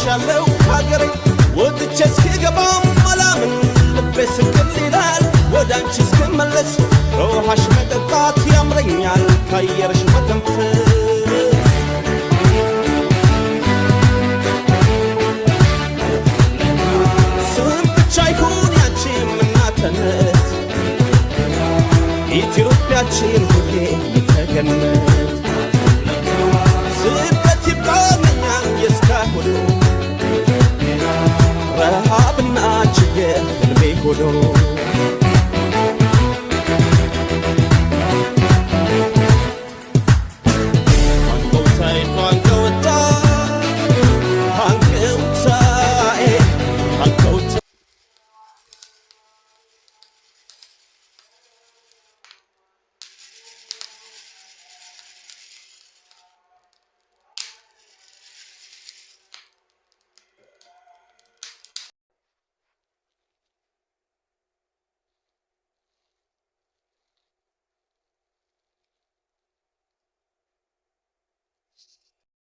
ርቄሻለሁ ሀገሬ ወጥቼ እስክገባም አላምን ልቤ ስቅል ይላል ወደ አንቺ እስክመለስ ከውሃሽ መጠጣት ያምረኛል ከአየርሽ መተንፈስ ስም ብቻ ይሁን ያንቺም እናትነት ኢትዮጵያችን ሁሌ ተገነት ስደት ይብቃኛል የእስካሁኑ ረሃብና ችግር ህልሜ ሆኖ